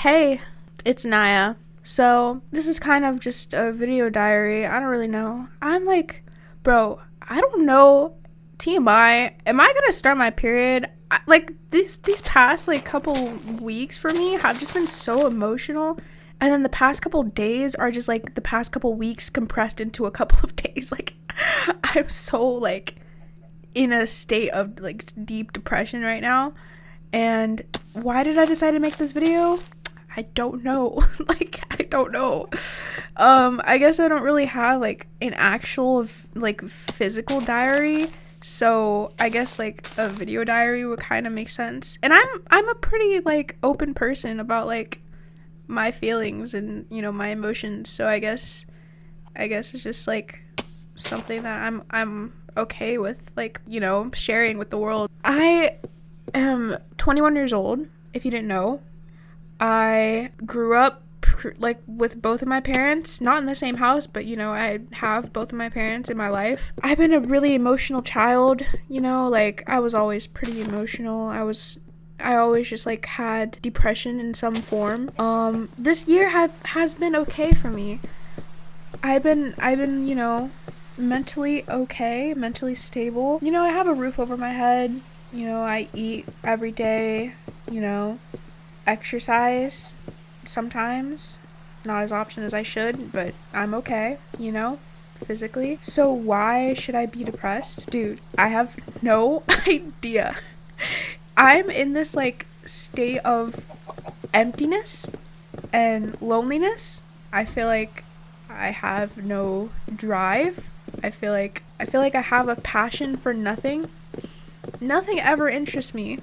Hey, it's Naya. So, this is kind of just a video diary. I don't really know. Bro, I don't know. TMI, am I gonna start my period? These past couple weeks for me have just been so emotional, and then the past couple days are just like the past couple weeks compressed into a couple of days. I'm so in a state of deep depression right now. And why did I decide to make this video? I don't know. I don't know. I guess I don't really have an actual physical diary. So I guess a video diary would kind of make sense. And I'm a pretty open person about my feelings and my emotions. So I guess it's just something that I'm okay with sharing with the world. I am 21 years old, if you didn't know. I grew up with both of my parents, not in the same house, but I have both of my parents in my life. I've been a really emotional child, I was always pretty emotional. I always just had depression in some form. This year has been okay for me. I've been mentally okay, mentally stable. I have a roof over my head. I eat every day, exercise sometimes, not as often as I should, but I'm okay, physically. So why should I be depressed? Dude, I have no idea. I'm in this state of emptiness and loneliness. I feel like I have no drive. I feel like I have a passion for nothing. Nothing ever interests me.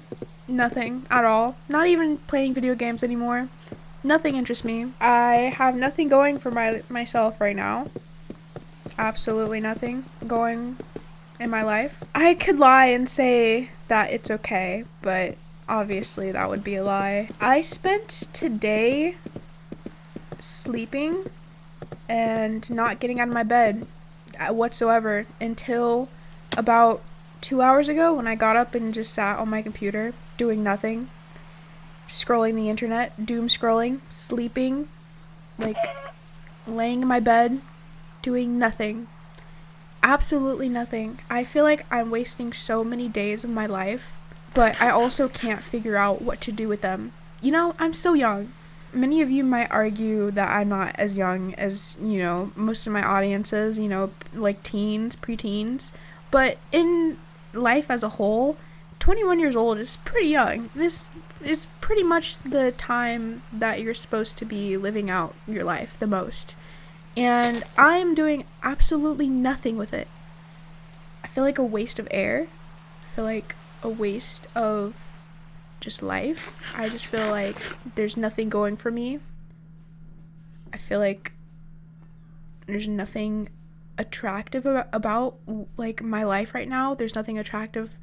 Nothing at all. Not even playing video games anymore. Nothing interests me. I have nothing going for myself right now. Absolutely nothing going in my life. I could lie and say that it's okay, but obviously that would be a lie. I spent today sleeping and not getting out of my bed whatsoever until about 2 hours ago when I got up and just sat on my computer doing nothing, scrolling the internet, doom scrolling, sleeping, laying in my bed, doing nothing. Absolutely nothing. I feel like I'm wasting so many days of my life, but I also can't figure out what to do with them. I'm so young. Many of you might argue that I'm not as young as, most of my audiences, teens, preteens, but in life as a whole, 21 years old is pretty young. This is pretty much the time that you're supposed to be living out your life the most. And I'm doing absolutely nothing with it. I feel like a waste of air. I feel like a waste of just life. I just feel like there's nothing going for me. I feel like there's nothing attractive about my life right now. There's nothing attractive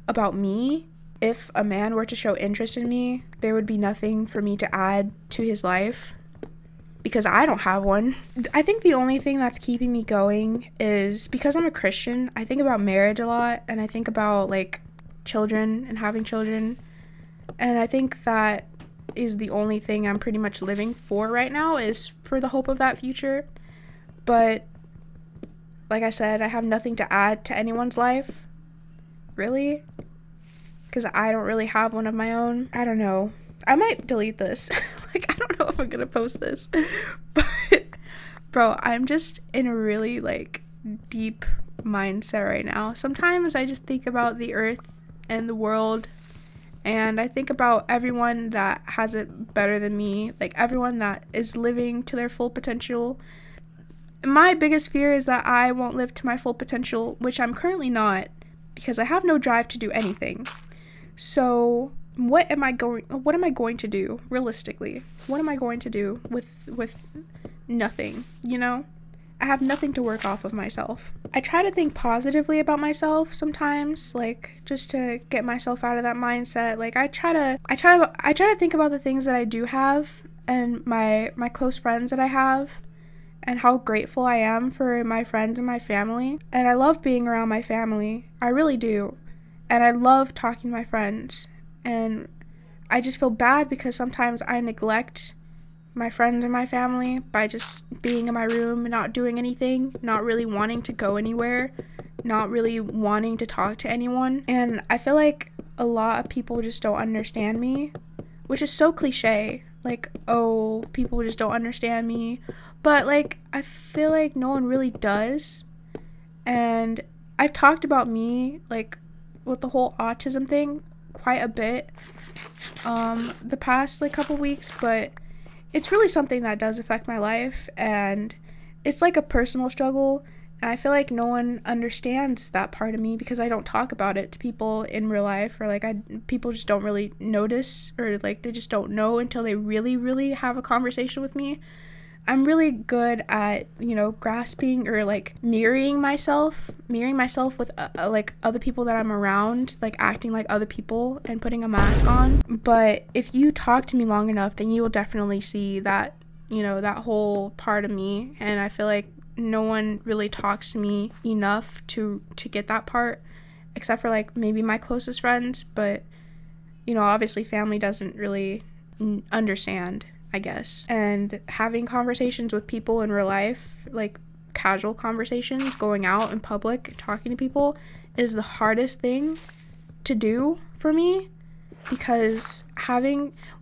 about me. If a man were to show interest in me, there would be nothing for me to add to his life because I don't have one. I think the only thing that's keeping me going is because I'm a Christian. I think about marriage a lot, and I think about children and having children, and I think that is the only thing I'm pretty much living for right now, is for the hope of that future. But like I said, I have nothing to add to anyone's life, really, because I don't really have one of my own. I don't know. I might delete this. I don't know if I'm gonna post this, but bro, I'm just in a really deep mindset right now. Sometimes I just think about the earth and the world, and I think about everyone that has it better than me, everyone that is living to their full potential. My biggest fear is that I won't live to my full potential, which I'm currently not, because I have no drive to do anything. So what am I going to do realistically? What am I going to do with nothing, I have nothing to work off of myself. I try to think positively about myself sometimes, just to get myself out of that mindset. I try to think about the things that I do have and my close friends that I have, and how grateful I am for my friends and my family. And I love being around my family. I really do. And I love talking to my friends. And I just feel bad because sometimes I neglect my friends and my family by just being in my room, not doing anything, not really wanting to go anywhere, not really wanting to talk to anyone. And I feel like a lot of people just don't understand me, which is so cliche. Like, oh, people just don't understand me. But, like, I feel like no one really does. And I've talked about me, like, with the whole autism thing quite a bit the past, like, couple weeks, but it's really something that does affect my life, and it's like a personal struggle, and I feel like no one understands that part of me because I don't talk about it to people in real life, or like people just don't really notice, or like they just don't know until they really, really have a conversation with me. I'm really good at, grasping or like mirroring myself with like other people that I'm around, like acting like other people and putting a mask on. But if you talk to me long enough, then you will definitely see that, that whole part of me. And I feel like no one really talks to me enough to get that part, except for like maybe my closest friends. But, obviously family doesn't really understand, I guess. And having conversations with people in real life, like casual conversations, going out in public, talking to people, is the hardest thing to do for me, because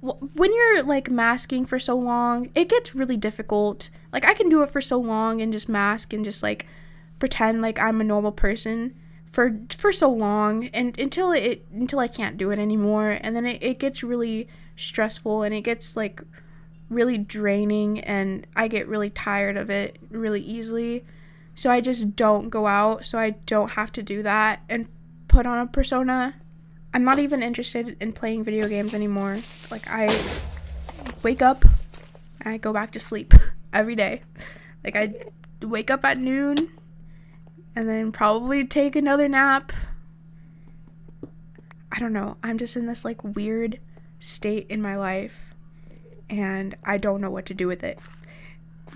when you're like masking for so long, it gets really difficult. Like I can do it for so long and just mask and just like pretend like I'm a normal person for so long, and until I can't do it anymore, and then it gets really stressful, and it gets like really draining, and I get really tired of it really easily. So I just don't go out, so I don't have to do that and put on a persona. I'm not even interested in playing video games anymore. Like I wake up and I go back to sleep every day. Like I wake up at noon and then probably take another nap. I don't know. I'm just in this like weird state in my life, and I don't know what to do with it.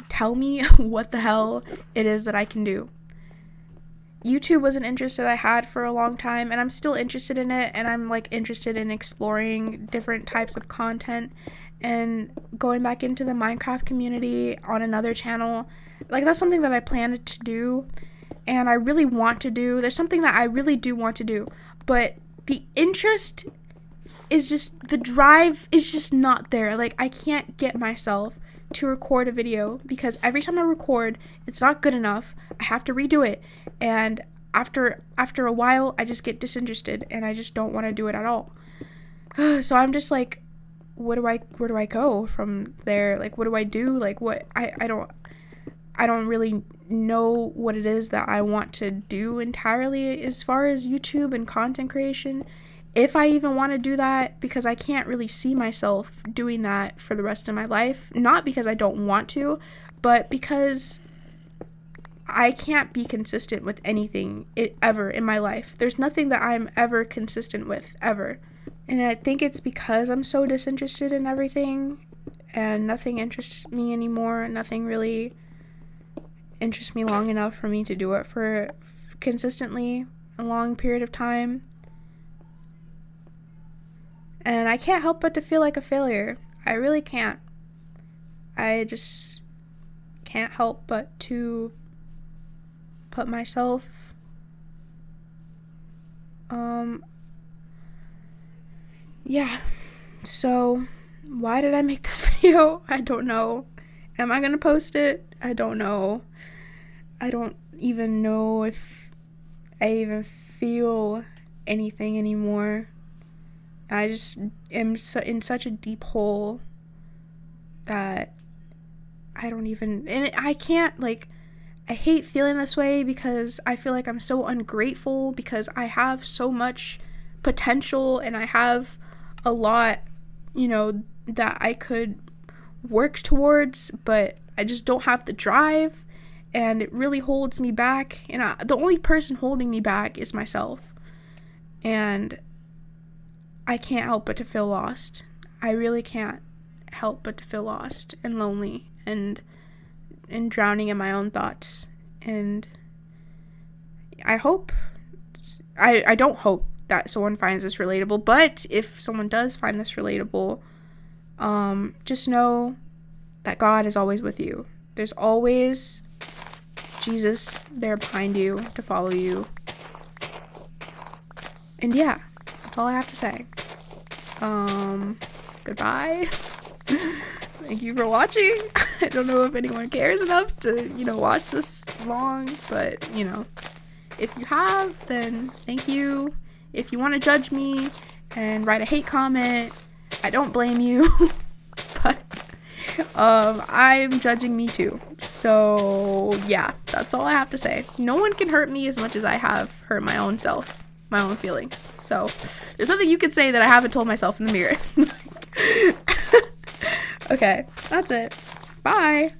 Tell me what the hell it is that I can do. YouTube was an interest that I had for a long time, and I'm still interested in it, and I'm like interested in exploring different types of content and going back into the Minecraft community on another channel. Like that's something that I planned to do, and I really want to do. There's something that I really do want to do, but the interest is just, the drive is just not there. Like I can't get myself to record a video because every time I record, it's not good enough. I have to redo it, and after a while, I just get disinterested, and I just don't want to do it at all. So I'm just like, where do I go from there? Like, what do I do? Like, what I don't really know what it is that I want to do entirely as far as YouTube and content creation, if I even want to do that, because I can't really see myself doing that for the rest of my life. Not because I don't want to, but because I can't be consistent with anything ever in my life. There's nothing that I'm ever consistent with, ever. And I think it's because I'm so disinterested in everything, and nothing interests me anymore. Nothing really interests me long enough for me to do it for consistently a long period of time. And I can't help but to feel like a failure. I really can't. I just can't help but to put myself yeah. So why did I make this video? I don't know. Am I gonna post it? I don't know. I don't even know if I even feel anything anymore. I just am in such a deep hole that I don't even, and I can't, like, I hate feeling this way because I feel like I'm so ungrateful, because I have so much potential and I have a lot, that I could work towards, but I just don't have the drive, and it really holds me back, and the only person holding me back is myself, and I can't help but to feel lost. I really can't help but to feel lost and lonely and drowning in my own thoughts. And I don't hope that someone finds this relatable, but if someone does find this relatable, just know that God is always with you. There's always Jesus there behind you to follow you. And yeah, that's all I have to say. Goodbye. Thank you for watching. I don't know if anyone cares enough to, watch this long, but, if you have, then thank you. If you want to judge me and write a hate comment, I don't blame you, but I'm judging me too. So yeah, that's all I have to say. No one can hurt me as much as I have hurt my own self, my own feelings. So there's nothing you could say that I haven't told myself in the mirror. Okay, that's it. Bye.